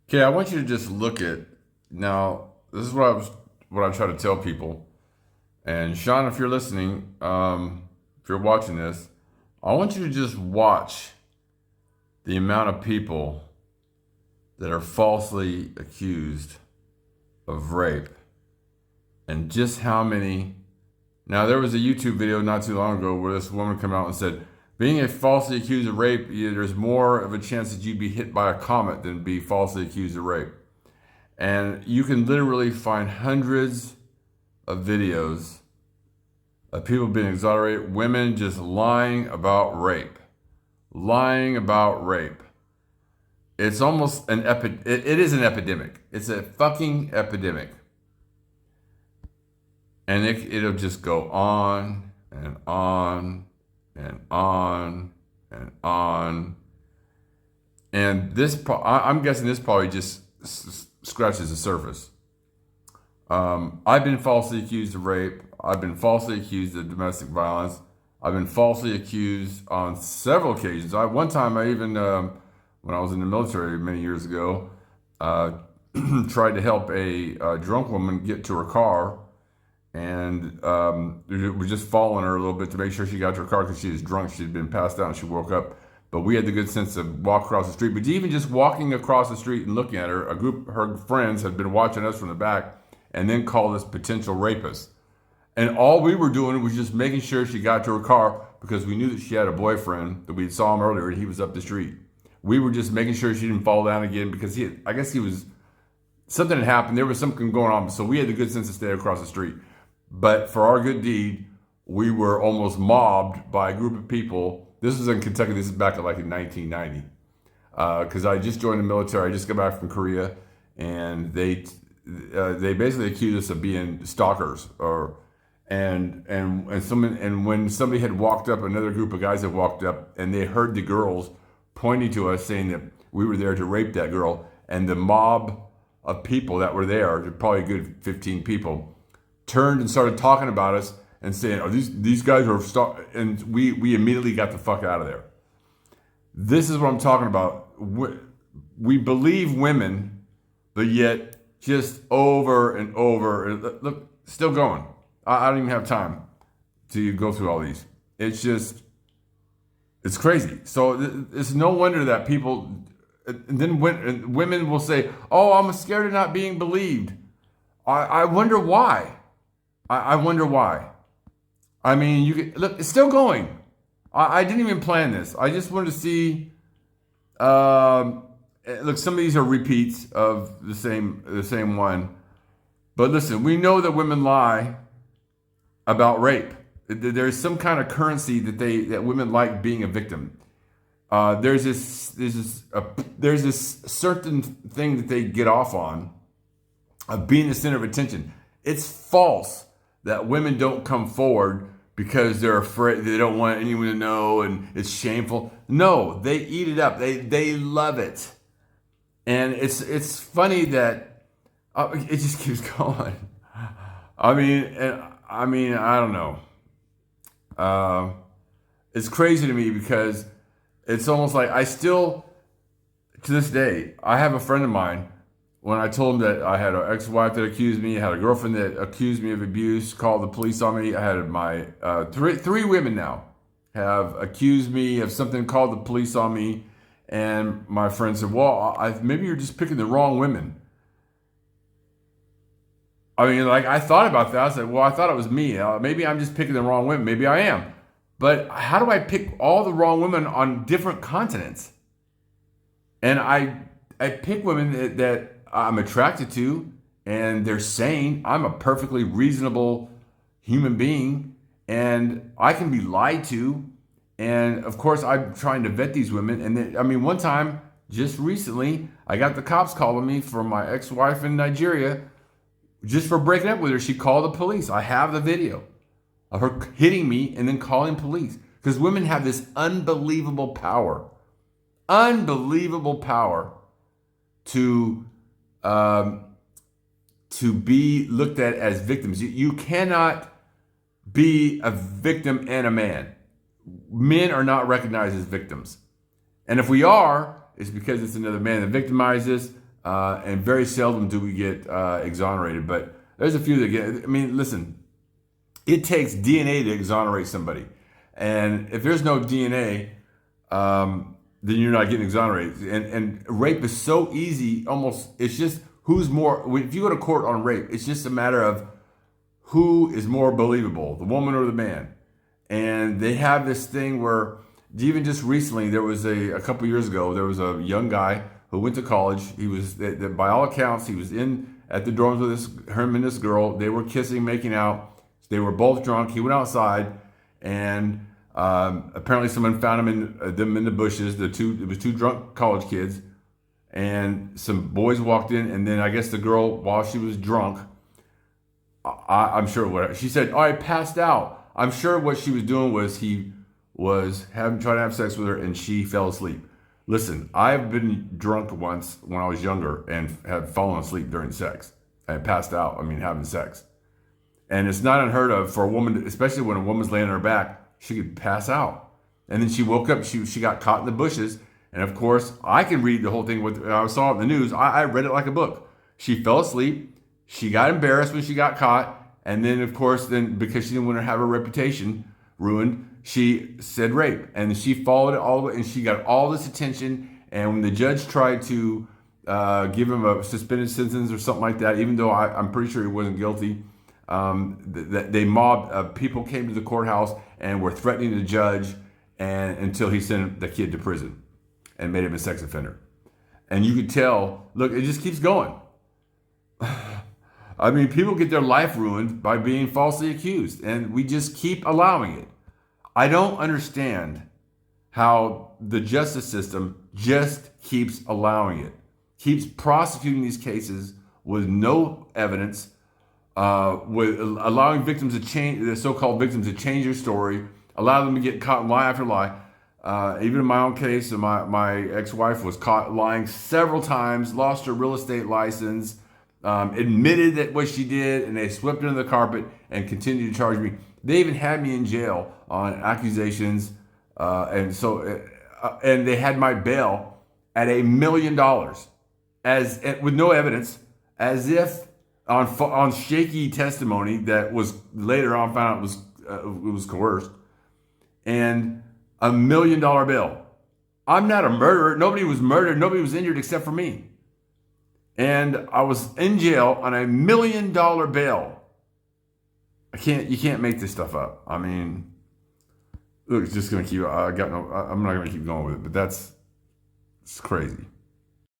Okay, I want you to just look at now. This is what I try to tell people. And Sean, if you're listening, if you're watching this, I want you to just watch the amount of people that are falsely accused of rape, and just how many. Now, there was a YouTube video not too long ago where this woman came out and said, being a falsely accused of rape, there's more of a chance that you'd be hit by a comet than be falsely accused of rape. And you can literally find hundreds of videos of people being exonerated, women just lying about rape. Lying about rape. It's almost an it is an epidemic. It's a fucking epidemic. And it'll just go on and on and on and on. And I'm guessing this probably just scratches the surface. I've been falsely accused of rape. I've been falsely accused of domestic violence. I've been falsely accused on several occasions. One time I even, when I was in the military many years ago, tried to help a drunk woman get to her car. And we were just following her a little bit to make sure she got to her car because she was drunk. She had been passed out and she woke up. But we had the good sense to walk across the street. But even just walking across the street and looking at her, her friends had been watching us from the back and then called us potential rapists. And all we were doing was just making sure she got to her car because we knew that she had a boyfriend, that we saw him earlier, and he was up the street. We were just making sure she didn't fall down again because something had happened. There was something going on. So we had the good sense to stay across the street. But for our good deed, we were almost mobbed by a group of people. This was in Kentucky. This is back in 1990. Because I just joined the military. I just got back from Korea. And they basically accused us of being stalkers. And when somebody had walked up, another group of guys had walked up, and they heard the girls pointing to us saying that we were there to rape that girl. And the mob of people that were there, probably a good 15 people, turned and started talking about us and saying, "Oh, these guys are and we immediately got the fuck out of there." This is what I'm talking about. We believe women, but yet just over and over. Look, still going. I don't even have time to go through all these. It's crazy. So it's no wonder that people, and then women will say, "Oh, I'm scared of not being believed." I wonder why. I wonder why. I mean, look, it's still going. I didn't even plan this. I just wanted to see. Look, some of these are repeats of the same one. But listen, we know that women lie about rape. There's some kind of currency that women like being a victim. There's this certain thing that they get off on of being the center of attention. It's false that women don't come forward because they're afraid, they don't want anyone to know, and it's shameful. No, they eat it up. They love it, and it's funny that it just keeps going. I mean, I don't know. It's crazy to me because it's almost like to this day, I have a friend of mine. When I told him that I had an ex-wife that accused me, I had a girlfriend that accused me of abuse, called the police on me. I had my three women now have accused me of something, called the police on me. And my friend said, well, maybe you're just picking the wrong women. I mean, I thought about that. I said, well, I thought it was me. Maybe I'm just picking the wrong women. Maybe I am. But how do I pick all the wrong women on different continents? And I pick women that I'm attracted to, and they're sane. I'm a perfectly reasonable human being, and I can be lied to. And of course, I'm trying to vet these women. And then, one time, just recently, I got the cops calling me from my ex-wife in Nigeria just for breaking up with her. She called the police. I have the video of her hitting me and then calling police, because women have this unbelievable power to be looked at as victims. You cannot be a victim and a man. Men are not recognized as victims. And if we are, it's because it's another man that victimizes. and very seldom do we get exonerated. But there's a few that get. I mean, listen, it takes DNA to exonerate somebody, and if there's no DNA, then you're not getting exonerated. And rape is so easy. Almost, it's just who's more. If you go to court on rape, it's just a matter of who is more believable, the woman or the man. And they have this thing where, even just recently, there was a couple years ago, there was a young guy who went to college. He was, by all accounts, he was in at the dorms with him and this girl. They were kissing, making out. They were both drunk. He went outside, and apparently someone found them in the bushes. It was two drunk college kids, and some boys walked in, and then I guess the girl, while she was drunk, I'm sure what she said, "Oh, I passed out." I'm sure what she was doing was he was trying to have sex with her, and she fell asleep. Listen, I've been drunk once when I was younger and have fallen asleep during sex. I passed out. I mean, having sex, and it's not unheard of for a woman, especially when a woman's laying on her back, she could pass out. And then she woke up. She got caught in the bushes, and of course, I can read the whole thing. I saw it in the news. I read it like a book. She fell asleep. She got embarrassed when she got caught, and then, of course, because she didn't want to have her reputation ruined, she said rape, and she followed it all the way, and she got all this attention. And when the judge tried to give him a suspended sentence or something like that, even though I'm pretty sure he wasn't guilty, they mobbed. People came to the courthouse and were threatening the judge, and until he sent the kid to prison and made him a sex offender. And you could tell. Look, it just keeps going. I mean, people get their life ruined by being falsely accused, and we just keep allowing it. I don't understand how the justice system just keeps allowing it, keeps prosecuting these cases with no evidence, with allowing victims to change, the so-called victims to change their story, allow them to get caught in lie after lie. Even in my own case, my ex-wife was caught lying several times, lost her real estate license, admitted that what she did, and they swept it under the carpet and continued to charge me. They even had me in jail on accusations, and they had my bail at $1 million, with no evidence, as if on shaky testimony that was later on found out it was coerced, and $1 million bail. I'm not a murderer. Nobody was murdered. Nobody was injured except for me. And I was in jail on $1 million bail. You can't make this stuff up. I mean, look, it's just gonna keep. I'm not gonna keep going with it, but it's crazy.